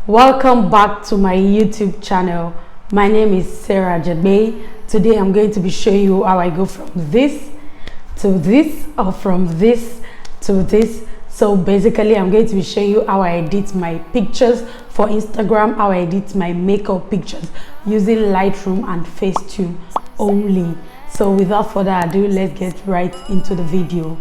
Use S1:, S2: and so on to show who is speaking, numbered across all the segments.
S1: Welcome back to my YouTube channel. My name is Sarah Jabay. Today I'm going to be showing you how I go from this to this, or from this to this. So basically I'm going to be showing you how I edit my pictures for Instagram, how I edit my makeup pictures using Lightroom and Facetune only. So without further ado, let's get right into the video.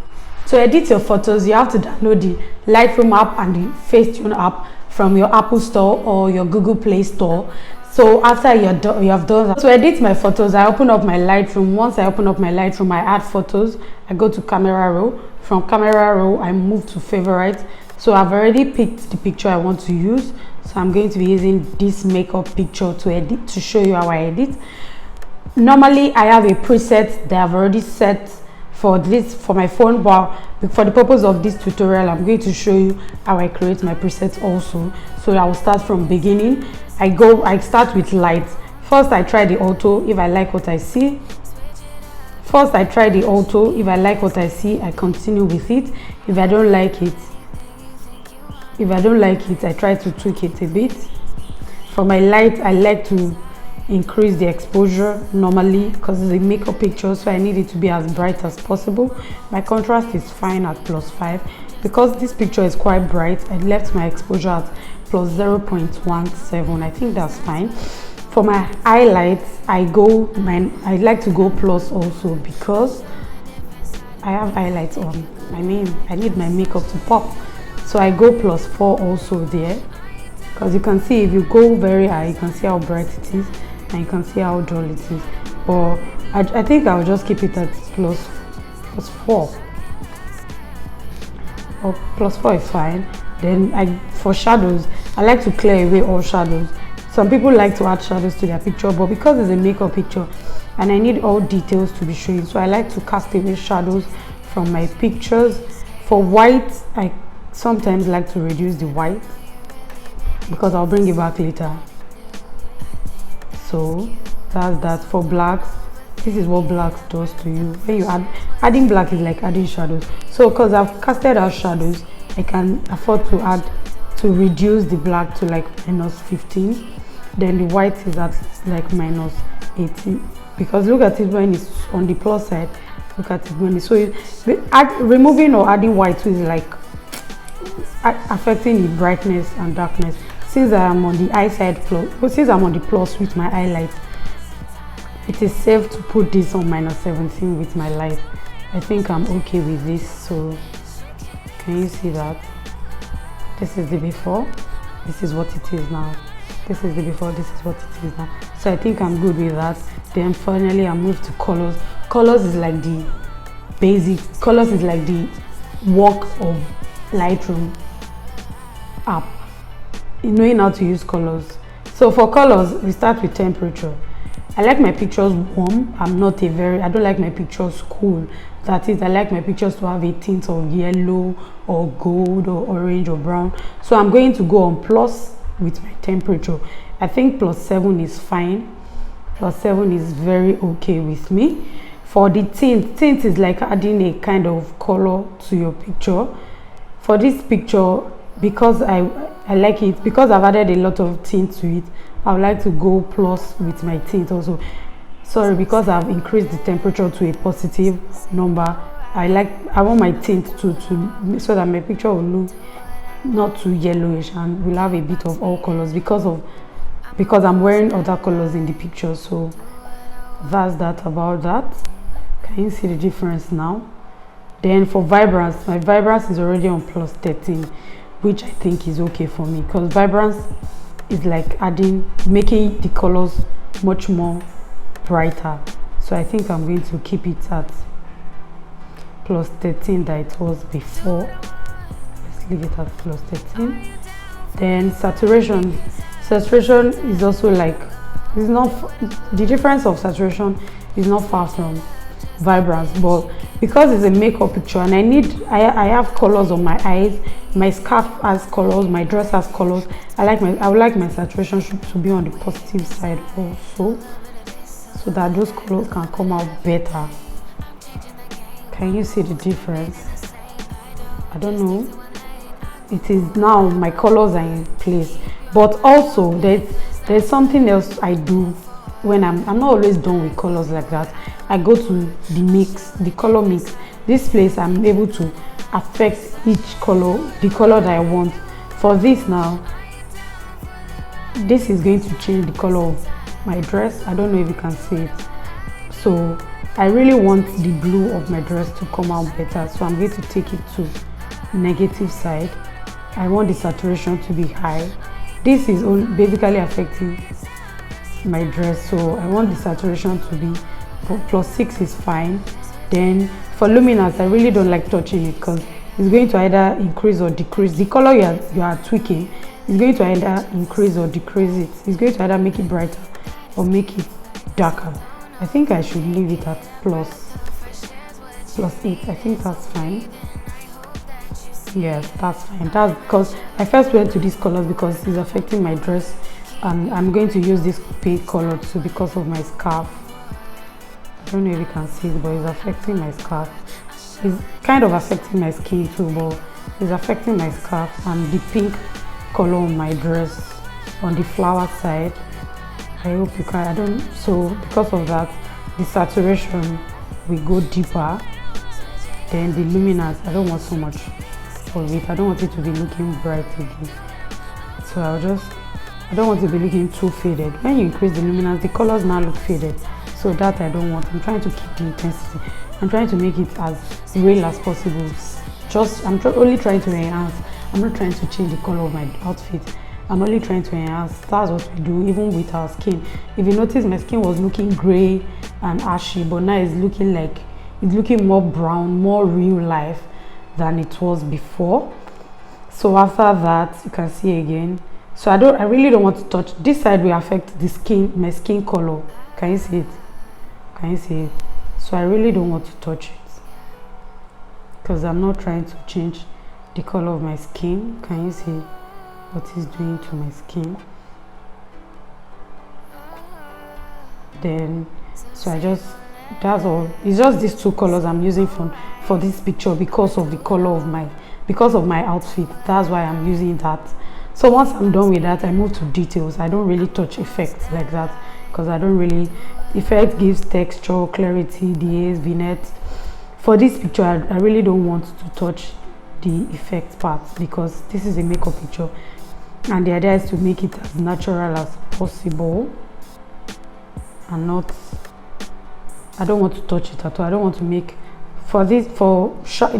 S1: To edit your photos, you have to download the Lightroom app and the Facetune app from your Apple Store or your Google Play Store. So after you have done that, to edit my photos, I open up my Lightroom. Once I open up my Lightroom, I add photos. I go to camera roll. From camera roll, I move to favorite. So I've already picked the picture I want to use. So I'm going to be using this makeup picture to edit, to show you how I edit. Normally, I have a preset that I've already set for this for my phone, but for the purpose of this tutorial I'm going to show you how I create my presets also. So I will start from beginning. I start with light. First I try the auto. If I like what I see, I continue with it. If I don't like it, I try to tweak it a bit. For my light, I like to increase the exposure normally because it's a makeup picture, so I need it to be as bright as possible. My contrast is fine at +5. Because this picture is quite bright, I left my exposure at +0.17. I think that's fine. For my highlights, I like to go plus also because I have highlights on. I need my makeup to pop, so I go +4 also there, because you can see if you go very high, you can see how bright it is and you can see how dull it is. But I think I'll just keep it at +4. Or +4 is fine. Then for shadows, I like to clear away all shadows. Some people like to add shadows to their picture, but because it's a makeup picture and I need all details to be shown, so I like to cast away shadows from my pictures. For white, I sometimes like to reduce the white because I'll bring it back later. So that's that. For blacks, this is what blacks does to you. When you adding black is like adding shadows. So because I've casted out shadows, I can afford to reduce the black to like -15. Then the white is at like -18, because look at it when it's on the plus side. Look at it when it's, so removing or adding white is like affecting the brightness and darkness. Since I am on the high side plus, since I'm on the plus with my highlight, it is safe to put this on -17 with my light. I think I'm okay with this. So can you see that? This is the before, this is what it is now. This is the before, this is what it is now. So I think I'm good with that. Then finally I move to colors. Colors is like the basic, colors is like the work of Lightroom app, knowing how to use colors. So for colors, we start with temperature. I like my pictures warm. I don't like my pictures cool. That is, I like my pictures to have a tint of yellow or gold or orange or brown. So I'm going to go on plus with my temperature. I think +7 is fine. +7 is very okay with me. For the tint is like adding a kind of color to your picture. For this picture, because I like it, because I've added a lot of tint to it, I would like to go plus with my tint also. Sorry, because I've increased the temperature to a positive number, I want my tint to so that my picture will look not too yellowish and will have a bit of all colors because I'm wearing other colors in the picture. So that's that about that. Can you see the difference now? Then for vibrance, my vibrance is already on +13, which I think is okay for me, because vibrance is like making the colors much more brighter. So I think I'm going to keep it at +13 that it was before. Let's leave it at +13. Then saturation is also like, it's not, the difference of saturation is not far from vibrance, but because it's a makeup picture and I have colors on my eyes, my scarf has colors, my dress has colors, I would like my saturation to be on the positive side also, so that those colors can come out better. Can you see the difference? I don't know. It is now my colors are in place. But also there's something else I do when I'm not always done with colors like that. I go to the color mix. This place I'm able to affect each color, the color that I want. For this now, this is going to change the color of my dress. I don't know if you can see it. So I really want the blue of my dress to come out better, so I'm going to take it to negative side. I want the saturation to be high. This is basically affecting my dress, so I want the saturation to be +6 is fine. Then for luminance, I really don't like touching it because it's going to either increase or decrease the color you are tweaking. It's going to either increase or decrease it. It's going to either make it brighter or make it darker. I think I should leave it at +8. I think that's fine. Yes, that's fine. That's because I first went to this color because it's affecting my dress, and I'm going to use this pink color too because of my scarf. I don't know if you can see it, but it's affecting my scarf. It's kind of affecting my skin too, but it's affecting my scarf and the pink color on my dress on the flower side. I hope you can. So because of that, the saturation will go deeper. Then the luminance, I don't want so much of it. I don't want it to be looking bright again. So I don't want it to be looking too faded. When you increase the luminance, the colors now look faded. So that I don't want. I'm trying to keep the intensity. I'm trying to make it as real as possible. I'm only trying to enhance. I'm not trying to change the color of my outfit. I'm only trying to enhance. That's what we do, even with our skin. If you notice, my skin was looking gray and ashy, but now it's looking more brown, more real life than it was before. So after that, you can see again. So I really don't want to touch this side. Will affect the skin, my skin color. Can you see it? Can you see it? So I really don't want to touch it because I'm not trying to change the color of my skin. Can you see what it's doing to my skin? Then that's all. It's just these two colors I'm using for this picture because of the color of my outfit. That's why I'm using that. So once I'm done with that, I move to details. I don't really touch effects like that because effect gives texture, clarity, DAs, vignettes. For this picture, I really don't want to touch the effect part because this is a makeup picture and the idea is to make it as natural as possible and I don't want to touch it at all. I don't want to make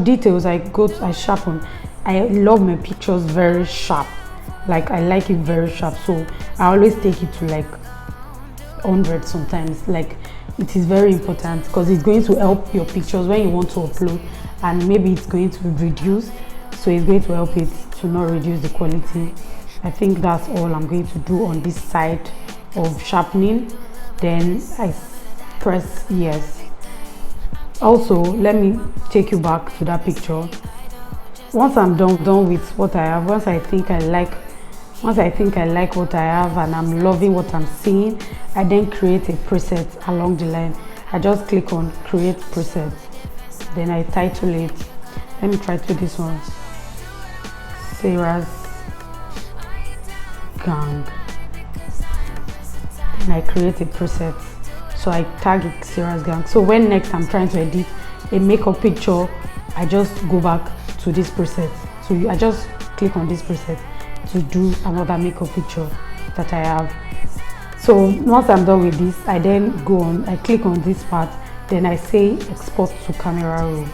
S1: details. I sharpen. I love my pictures very sharp. Like I like it very sharp, so I always take it to like 100 sometimes. Like it is very important because it's going to help your pictures when you want to upload, and maybe it's going to reduce, so it's going to help it to not reduce the quality. I think that's all I'm going to do on this side of sharpening. Then I press yes. Also, let me take you back to that picture. Once I'm done with what I have, once I think I like what I have and I'm loving what I'm seeing, I then create a preset along the line. I just click on create preset, then I title it. Let me try to this one, Sarah's Gang. Then I create a preset, so I tag it Sarah's Gang. So when next I'm trying to edit a makeup picture, I just go back to this preset. So I just click on this preset to do another makeup picture that I have. So once I'm done with this, I then I click on this part, then I say export to camera roll.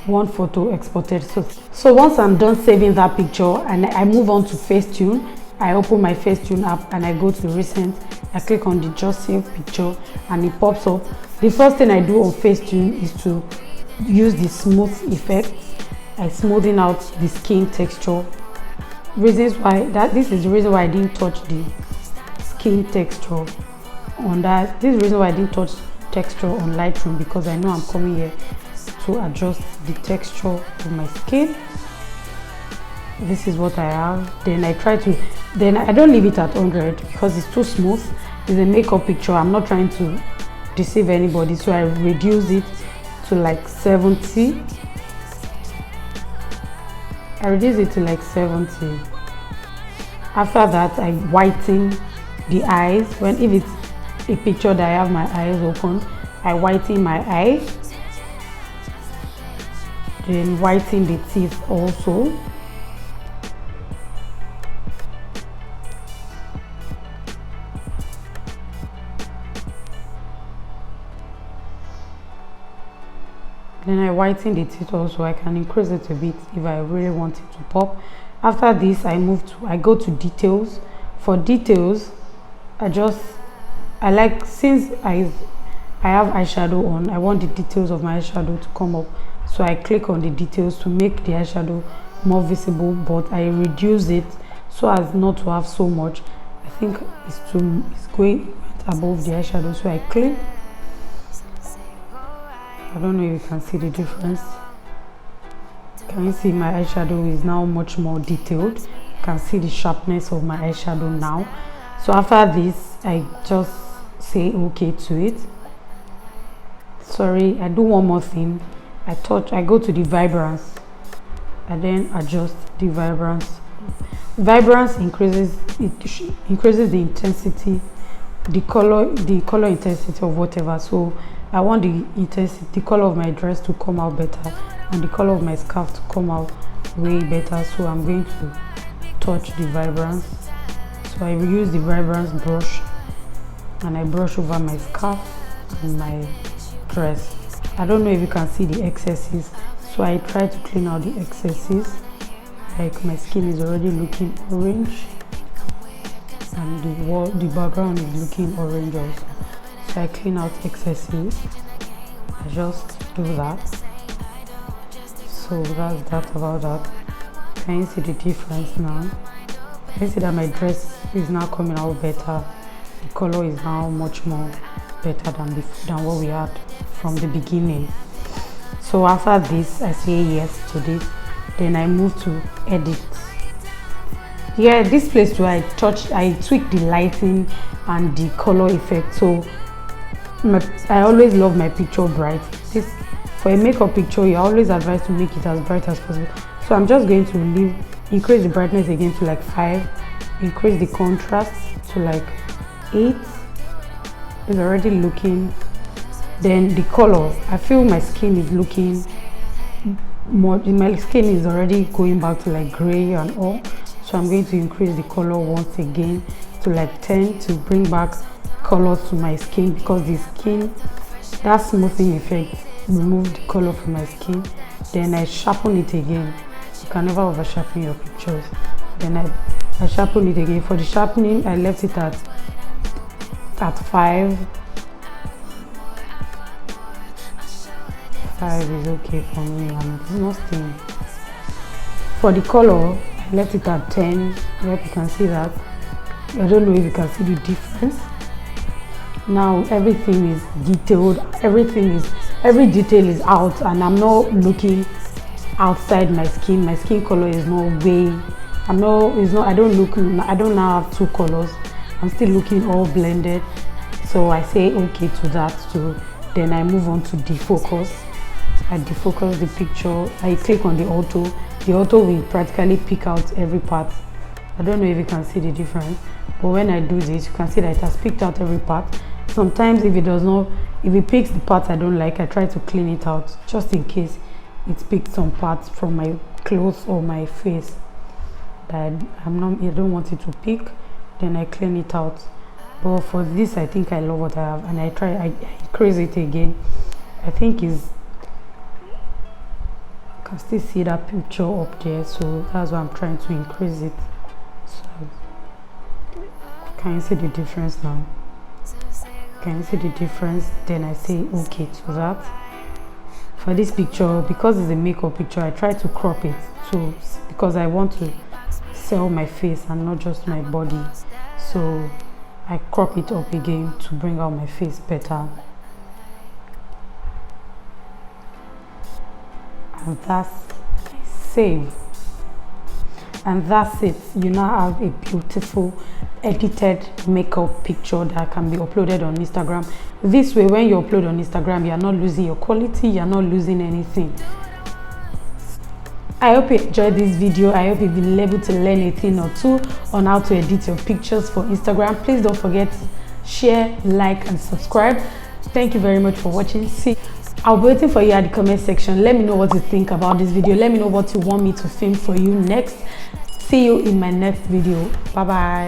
S1: One photo exported. So once I'm done saving that picture and I move on to Facetune, I open my Facetune app and I go to recent. I click on the just save picture and it pops up. The first thing I do on Facetune is to use the smooth effect. I smoothen out the skin texture. This is the reason why I didn't touch the skin texture on that. This is the reason why I didn't touch texture on Lightroom, because I know I'm coming here to adjust the texture of my skin. This is what I have. Then I don't leave it at 100 because it's too smooth. It's a makeup picture. I'm not trying to deceive anybody, so I reduce it to like 70. I reduce it to like 70. After that, I whiten the eyes. If it's a picture that I have my eyes open, I whiten my eyes, then whiten the teeth also. Then I whiten the teeth also. I can increase it a bit if I really want it to pop. After this, I go to details. For details, since I have eyeshadow on, I want the details of my eyeshadow to come up. So I click on the details to make the eyeshadow more visible, but I reduce it so as not to have so much. I think it's going above the eyeshadow, so I click. I don't know if you can see the difference. Can you see my eyeshadow is now much more detailed? You can see the sharpness of my eyeshadow now. So after this, I just say okay to it. Sorry, I do one more thing. I go to the vibrance and then adjust the vibrance. Vibrance increases the intensity, the color intensity of whatever. So I want the color of my dress to come out better and the color of my scarf to come out way better. So I'm going to touch the vibrance. So I use the vibrance brush and I brush over my scarf and my dress. I don't know if you can see the excesses, so I try to clean out the excesses. Like my skin is already looking orange and the background is looking orange also. So I clean out excesses. I just do that. So that's that about that. Can you see the difference now? Can you see that my dress is now coming out better? The color is now much more better than what we had from the beginning. So after this, I say yes to this. Then I move to edit. Yeah, this place where I tweak the lighting and the color effect. So I always love my picture bright. For a makeup picture, you're always advised to make it as bright as possible. So I'm just going to increase the brightness again to like 5, increase the contrast to like 8. It's already looking. Then the color, I feel my skin is looking more, my skin is already going back to like gray and all. So I'm going to increase the color once again to like 10 to bring back color to my skin, because the skin, that smoothing effect remove the color from my skin. Then I sharpen it again. You can never over sharpen your pictures. Then I sharpen it again. For the sharpening, I left it at 5. 5 is okay for me, and it's not staying. For the color, I left it at 10. I hope you can see that. I don't know if you can see the difference. Now everything is detailed, every detail is out, and I'm not looking outside my skin. My skin color is not way, I don't now have 2 colors. I'm still looking all blended. So I say okay to that too. Then I move on to defocus. I defocus the picture. I click on the auto. The auto will practically pick out every part. I don't know if you can see the difference, but when I do this, you can see that it has picked out every part. Sometimes if it picks the parts I don't like, I try to clean it out just in case it picked some parts from my clothes or my face that I don't want it to pick. Then I clean it out. But for this, I think I love what I have, and I increase it again. I think you can still see that picture up there, so that's why I'm trying to increase it. So can you see the difference now? Can you see the difference? Then I say okay to that. For this picture, because it's a makeup picture, I try to crop it too, because I want to sell my face and not just my body. So I crop it up again to bring out my face better. And that's save. And that's it. You now have a beautiful edited makeup picture that can be uploaded on Instagram. This way, when you upload on Instagram, you are not losing your quality, you are not losing anything. I hope you enjoyed this video. I hope you've been able to learn a thing or two on how to edit your pictures for Instagram. Please don't forget to share, like, and subscribe. Thank you very much for watching. See, I'll be waiting for you at the comment section. Let me know what you think about this video. Let me know what you want me to film for you next. See you in my next video. Bye bye.